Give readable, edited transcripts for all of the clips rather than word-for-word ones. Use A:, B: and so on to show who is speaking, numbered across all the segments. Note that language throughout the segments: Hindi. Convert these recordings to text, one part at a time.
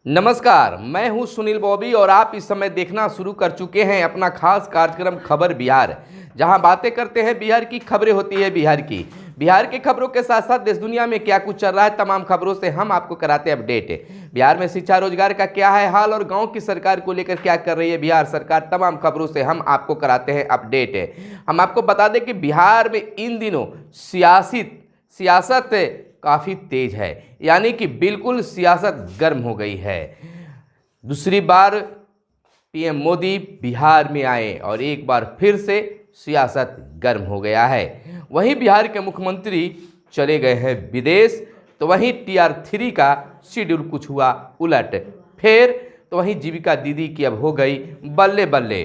A: नमस्कार, मैं हूं सुनील बॉबी और आप इस समय देखना शुरू कर चुके हैं अपना खास कार्यक्रम खबर बिहार, जहां बातें करते हैं बिहार की, खबरें होती है बिहार की। बिहार की खबरों के साथ साथ देश दुनिया में क्या कुछ चल रहा है, तमाम खबरों से हम आपको कराते हैं अपडेट। बिहार में शिक्षा रोजगार का क्या है हाल और गांव की सरकार को लेकर क्या कर रही है बिहार सरकार, तमाम खबरों से हम आपको कराते हैं अपडेट। हम आपको बता दें कि बिहार में इन दिनों सियासत काफ़ी तेज है, यानी कि बिल्कुल सियासत गर्म हो गई है। दूसरी बार पीएम मोदी बिहार में आए और एक बार फिर से सियासत गर्म हो गया है। वहीं बिहार के मुख्यमंत्री चले गए हैं विदेश, तो वहीं TR3 का शेड्यूल कुछ हुआ उलट। फिर तो वहीं जीविका दीदी की अब हो गई बल्ले बल्ले।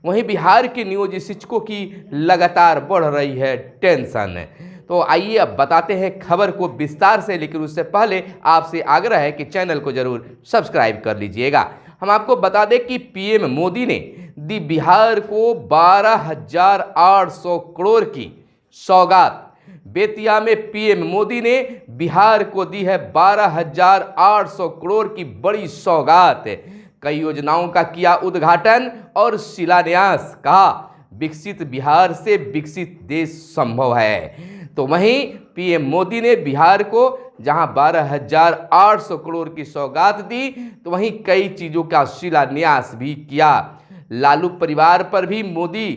A: वहीं बिहार के नियोजित शिक्षकों की लगातार बढ़ रही है टेंशन। तो आइए अब बताते हैं खबर को विस्तार से, लेकिन उससे पहले आपसे आग्रह है कि चैनल को जरूर सब्सक्राइब कर लीजिएगा। हम आपको बता दें कि पीएम मोदी ने दी बिहार को 12,800 करोड़ की सौगात। बेतिया में पीएम मोदी ने बिहार को दी है 12,800 करोड़ की बड़ी सौगात। कई योजनाओं का किया उद्घाटन और शिलान्यास, कहा विकसित बिहार से विकसित देश संभव है। तो वहीं पीएम मोदी ने बिहार को जहां 12,800 करोड़ की सौगात दी, तो वहीं कई चीज़ों का शिलान्यास भी किया। लालू परिवार पर भी मोदी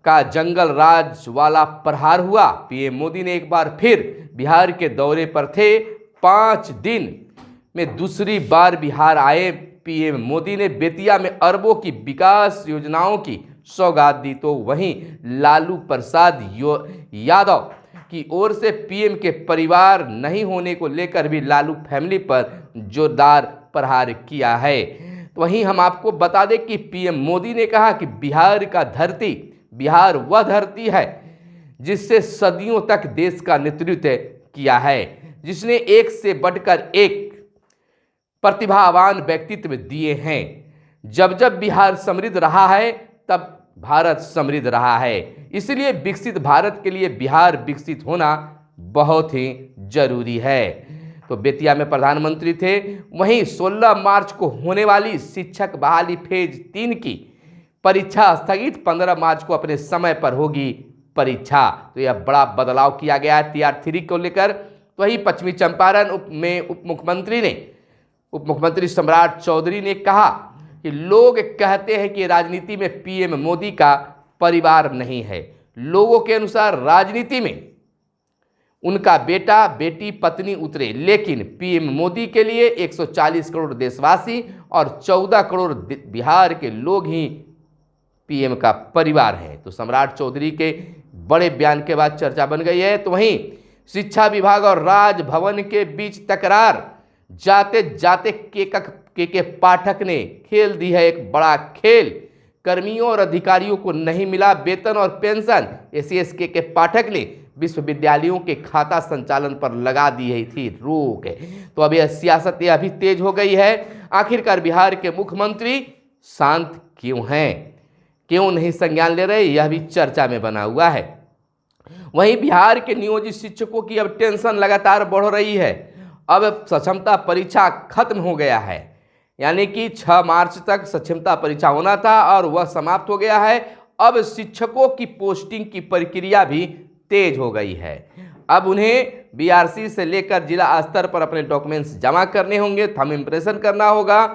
A: का जंगल राज वाला प्रहार हुआ। पीएम मोदी ने एक बार फिर बिहार के दौरे पर थे, 5 दिन में दूसरी बार बिहार आए पीएम मोदी ने बेतिया में अरबों की विकास योजनाओं की सौगात दी। तो वहीं लालू प्रसाद यादव की ओर से पीएम के परिवार नहीं होने को लेकर भी लालू फैमिली पर जोरदार प्रहार किया है। तो वहीं हम आपको बता दें कि पीएम मोदी ने कहा कि बिहार वह धरती है जिससे सदियों तक देश का नेतृत्व किया है, जिसने एक से बढ़कर एक प्रतिभावान व्यक्तित्व दिए हैं। जब जब बिहार समृद्ध रहा है तब भारत समृद्ध रहा है, इसलिए विकसित भारत के लिए बिहार विकसित होना बहुत ही जरूरी है। तो बेतिया में प्रधानमंत्री थे। वहीं 16 मार्च को होने वाली शिक्षक बहाली फेज 3 की परीक्षा स्थगित, 15 मार्च को अपने समय पर होगी परीक्षा। तो यह बड़ा बदलाव किया गया है TR3 को लेकर। तो वहीं पश्चिमी चंपारण में उप मुख्यमंत्री सम्राट चौधरी ने कहा कि लोग कहते हैं कि राजनीति में पीएम मोदी का परिवार नहीं है। लोगों के अनुसार राजनीति में उनका बेटा बेटी पत्नी उतरे, लेकिन पीएम मोदी के लिए 140 करोड़ देशवासी और 14 करोड़ बिहार के लोग ही पीएम का परिवार है। तो सम्राट चौधरी के बड़े बयान के बाद चर्चा बन गई है। तो वहीं शिक्षा विभाग और राजभवन के बीच तकरार, जाते जाते के पाठक ने खेल दी है एक बड़ा खेल। कर्मियों और अधिकारियों को नहीं मिला वेतन और पेंशन। SC के पाठक ने विश्वविद्यालयों के खाता संचालन पर लगा दी है थी रोक। तो अब यह सियासत यह भी तेज हो गई है। आखिरकार बिहार के मुख्यमंत्री शांत क्यों हैं, क्यों नहीं संज्ञान ले रहे, यह भी चर्चा में बना हुआ है। वहीं बिहार के नियोजित शिक्षकों की अब टेंशन लगातार बढ़ रही है। अब सक्षमता परीक्षा खत्म हो गया है, यानी कि 6 मार्च तक सक्षमता परीक्षा होना था और वह समाप्त हो गया है। अब शिक्षकों की पोस्टिंग की प्रक्रिया भी तेज हो गई है। अब उन्हें BRC से लेकर जिला स्तर पर अपने डॉक्यूमेंट्स जमा करने होंगे, थंब इम्प्रेशन करना होगा,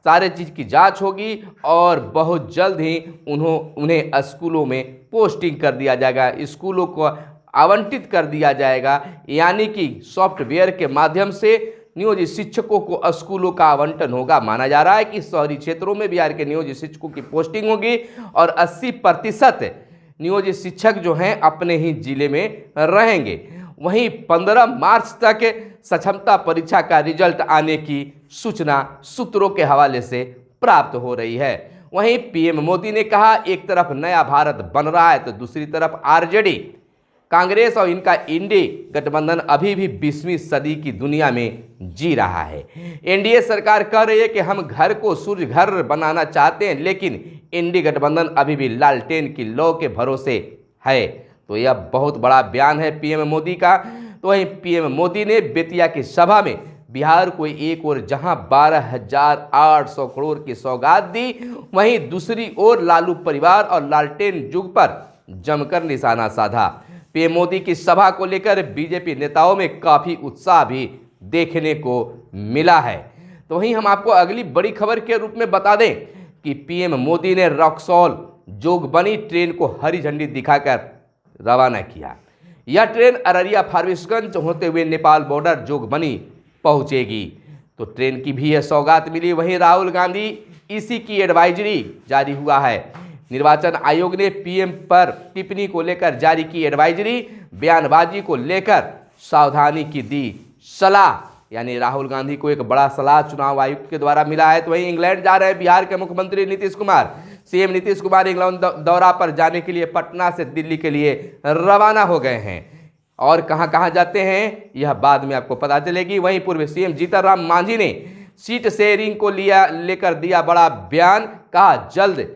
A: सारे चीज़ की जांच होगी और बहुत जल्द ही उन्हें स्कूलों में पोस्टिंग कर दिया जाएगा, स्कूलों को आवंटित कर दिया जाएगा। यानी कि सॉफ्टवेयर के माध्यम से नियोजित शिक्षकों को स्कूलों का आवंटन होगा। माना जा रहा है कि शहरी क्षेत्रों में बिहार के नियोजित शिक्षकों की पोस्टिंग होगी और 80% नियोजित शिक्षक जो हैं अपने ही जिले में रहेंगे। वहीं 15 मार्च तक सक्षमता परीक्षा का रिजल्ट आने की सूचना सूत्रों के हवाले से प्राप्त हो रही है। वहीं पीएम मोदी ने कहा एक तरफ नया भारत बन रहा है तो दूसरी तरफ RJD कांग्रेस और इनका इंडी गठबंधन अभी भी 20वीं सदी की दुनिया में जी रहा है। NDA सरकार कह रही है कि हम घर को सूर्य घर बनाना चाहते हैं, लेकिन इंडी गठबंधन अभी भी लालटेन की लौ के भरोसे है। तो यह बहुत बड़ा बयान है पीएम मोदी का। तो वहीं पीएम मोदी ने बेतिया की सभा में बिहार को एक ओर जहां 12,800 करोड़ की सौगात दी, वहीं दूसरी ओर लालू परिवार और लालटेन जुग पर जमकर निशाना साधा। पीएम मोदी की सभा को लेकर बीजेपी नेताओं में काफी उत्साह भी देखने को मिला है। तो वहीं हम आपको अगली बड़ी खबर के रूप में बता दें कि पीएम मोदी ने रक्सौल जोगबनी ट्रेन को हरी झंडी दिखाकर रवाना किया। यह ट्रेन अररिया फारबिसगंज होते हुए नेपाल बॉर्डर जोगबनी पहुंचेगी। तो ट्रेन की भी यह सौगात मिली। वहीं राहुल गांधी इसी की एडवाइजरी जारी हुआ है। निर्वाचन आयोग ने पीएम पर टिप्पणी को लेकर जारी की एडवाइजरी, बयानबाजी को लेकर सावधानी की दी सलाह। यानी राहुल गांधी को एक बड़ा सलाह चुनाव आयुक्त के द्वारा मिला है। तो वहीं इंग्लैंड जा रहे हैं बिहार के मुख्यमंत्री नीतीश कुमार। सीएम नीतीश कुमार इंग्लैंड दौरा पर जाने के लिए पटना से दिल्ली के लिए रवाना हो गए हैं। और कहां कहां जाते हैं यह बाद में आपको पता चलेगी। वहीं पूर्व सीएम जीतनराम मांझी ने सीट शेयरिंग को लेकर दिया बड़ा बयान। कहा जल्द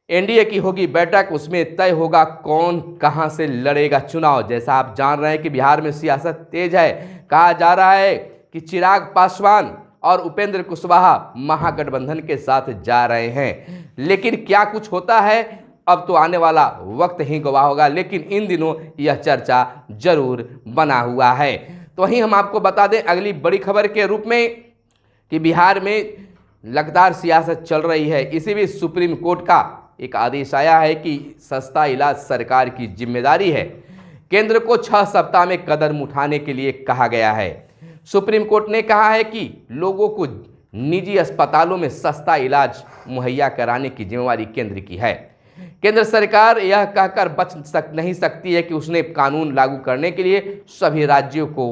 A: एनडीए की होगी बैठक, उसमें तय होगा कौन कहां से लड़ेगा चुनाव। जैसा आप जान रहे हैं कि बिहार में सियासत तेज है। कहा जा रहा है कि चिराग पासवान और उपेंद्र कुशवाहा महागठबंधन के साथ जा रहे हैं, लेकिन क्या कुछ होता है अब तो आने वाला वक्त ही गवाह होगा। लेकिन इन दिनों यह चर्चा जरूर बना हुआ है। तो वहीं हम आपको बता दें अगली बड़ी खबर के रूप में कि बिहार में लगातार सियासत चल रही है। इसी बीच सुप्रीम कोर्ट का एक आदेश आया है कि सस्ता इलाज सरकार की जिम्मेदारी है। केंद्र को 6 सप्ताह में कदम उठाने के लिए कहा गया है। सुप्रीम कोर्ट ने कहा है कि लोगों को निजी अस्पतालों में सस्ता इलाज मुहैया कराने की जिम्मेदारी केंद्र की है। केंद्र सरकार यह कहकर नहीं सकती है कि उसने कानून लागू करने के लिए सभी राज्यों को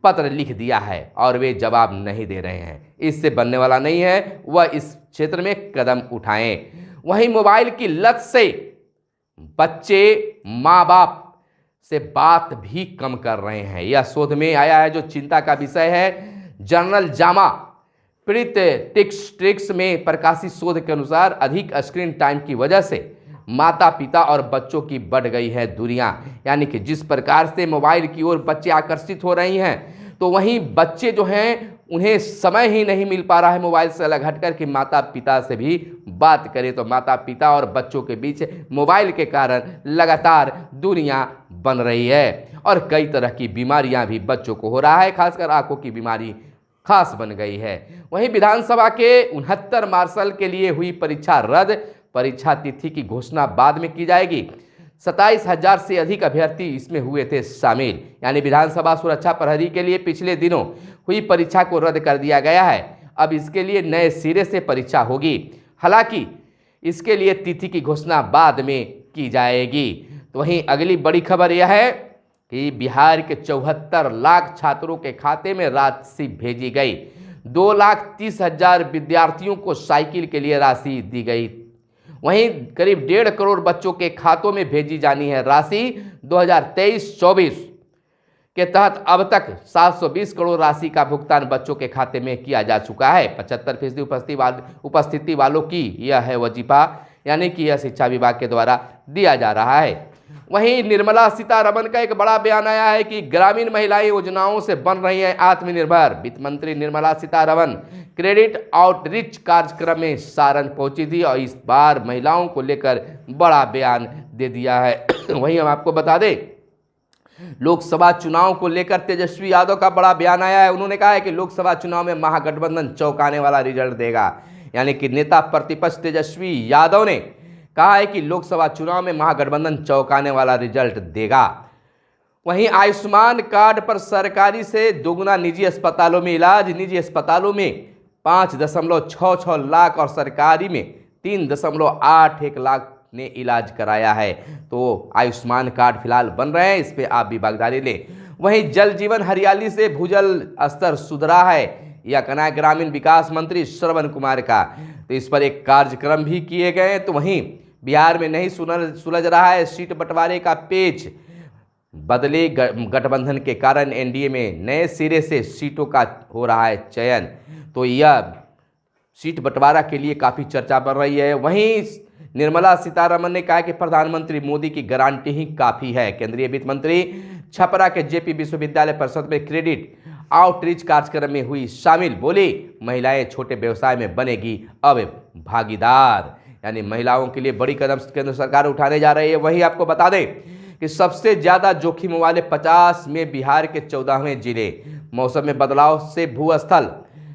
A: पत्र लिख दिया है और वे जवाब नहीं दे रहे हैं। इससे बनने वाला नहीं है, वह इस क्षेत्र में कदम उठाएं। वहीं मोबाइल की लत से बच्चे माँ बाप से बात भी कम कर रहे हैं। यह शोध में आया है जो चिंता का विषय है। जर्नल जामा प्रीत ट्रिक्स में प्रकाशित शोध के अनुसार अधिक स्क्रीन टाइम की वजह से माता पिता और बच्चों की बढ़ गई है दूरियां। यानी कि जिस प्रकार से मोबाइल की ओर बच्चे आकर्षित हो रही हैं, तो वहीं बच्चे जो हैं उन्हें समय ही नहीं मिल पा रहा है मोबाइल से अलग हटकर कि माता पिता से भी बात करें। तो माता पिता और बच्चों के बीच मोबाइल के कारण लगातार दूरियां बन रही है और कई तरह की बीमारियां भी बच्चों को हो रहा है, खासकर आंखों की बीमारी खास बन गई है। वहीं विधानसभा के 69 मार्शल के लिए हुई परीक्षा रद्द। परीक्षा तिथि की घोषणा बाद में की जाएगी। 27,000 से अधिक अभ्यर्थी इसमें हुए थे शामिल। यानी विधानसभा सुरक्षा प्रहरी के लिए पिछले दिनों हुई परीक्षा को रद्द कर दिया गया है। अब इसके लिए नए सिरे से परीक्षा होगी। हालांकि इसके लिए तिथि की घोषणा बाद में की जाएगी। तो वहीं अगली बड़ी खबर यह है कि बिहार के 74 लाख छात्रों के खाते में राशि भेजी गई। 2,30,000 विद्यार्थियों को साइकिल के लिए राशि दी गई। वहीं करीब 1.5 करोड़ बच्चों के खातों में भेजी जानी है राशि। 2023-24 के तहत अब तक 720 करोड़ राशि का भुगतान बच्चों के खाते में किया जा चुका है। 75% उपस्थिति वालों की यह है वजीफा, यानी कि यह शिक्षा विभाग के द्वारा दिया जा रहा है। वहीं निर्मला सीतारमण का एक बड़ा बयान आया है कि ग्रामीण महिलाएं योजनाओं से बन रही हैं आत्मनिर्भर। वित्त मंत्री निर्मला सीतारमण क्रेडिट आउटरीच कार्यक्रम में सारण पहुंची थी और इस बार महिलाओं को लेकर बड़ा बयान दे दिया है। वहीं हम आपको बता दें लोकसभा चुनाव को लेकर तेजस्वी यादव का बड़ा बयान आया है। उन्होंने कहा है कि लोकसभा चुनाव में महागठबंधन चौंकाने वाला रिजल्ट देगा। यानी कि नेता प्रतिपक्ष तेजस्वी यादव ने कहा है कि लोकसभा चुनाव में महागठबंधन चौंकाने वाला रिजल्ट देगा। वहीं आयुष्मान कार्ड पर सरकारी से दोगुना निजी अस्पतालों में इलाज। निजी अस्पतालों में 5.66 लाख और सरकारी में 3.81 लाख ने इलाज कराया है। तो आयुष्मान कार्ड फिलहाल बन रहे हैं, इस पे आप भी भागीदारी लें। वहीं जल जीवन हरियाली से भूजल स्तर सुधरा है, यह कहना है ग्रामीण विकास मंत्री श्रवण कुमार का। तो इस पर एक कार्यक्रम भी किए गए। तो वहीं बिहार में नहीं सुलझ रहा है सीट बंटवारे का पेच। बदले गठबंधन के कारण एनडीए में नए सिरे से सीटों का हो रहा है चयन। तो यह सीट बंटवारा के लिए काफ़ी चर्चा बढ़ रही है। वहीं निर्मला सीतारमण ने कहा कि प्रधानमंत्री मोदी की गारंटी ही काफ़ी है। केंद्रीय वित्त मंत्री छपरा के जेपी विश्वविद्यालय परिषद में क्रेडिट आउटरीच कार्यक्रम में हुई शामिल। बोली महिलाएं छोटे व्यवसाय में बनेगी अब भागीदार, यानी महिलाओं के लिए बड़ी कदम केंद्र सरकार उठाने जा रही है। वहीं आपको बता दें कि सबसे ज़्यादा जोखिम वाले 50 में बिहार के 14वें जिले। मौसम में बदलाव से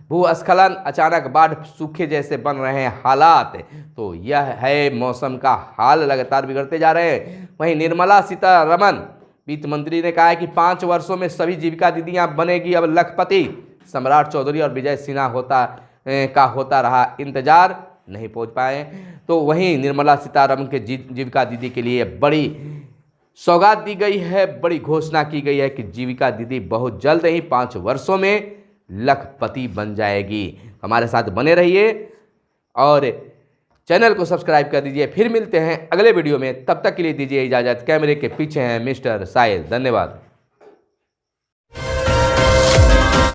A: भूस्खलन, अचानक बाढ़, सूखे जैसे बन रहे हैं हालात। तो यह है मौसम का हाल, लगातार बिगड़ते जा रहे हैं। वहीं निर्मला सीतारमण वित्त मंत्री ने कहा है कि 5 वर्षों में सभी जीविका दीदियां बनेगी अब लखपति। सम्राट चौधरी और विजय सिन्हा होता रहा इंतजार, नहीं पहुंच पाए। तो वहीं निर्मला सीतारमण के जीविका दीदी के लिए बड़ी सौगात दी गई है, बड़ी घोषणा की गई है कि जीविका दीदी बहुत जल्द ही 5 वर्षों में लखपति बन जाएगी। हमारे साथ बने रहिए और चैनल को सब्सक्राइब कर दीजिए। फिर मिलते हैं अगले वीडियो में, तब तक के लिए दीजिए इजाज़त। कैमरे के पीछे हैं मिस्टर साहिल। धन्यवाद।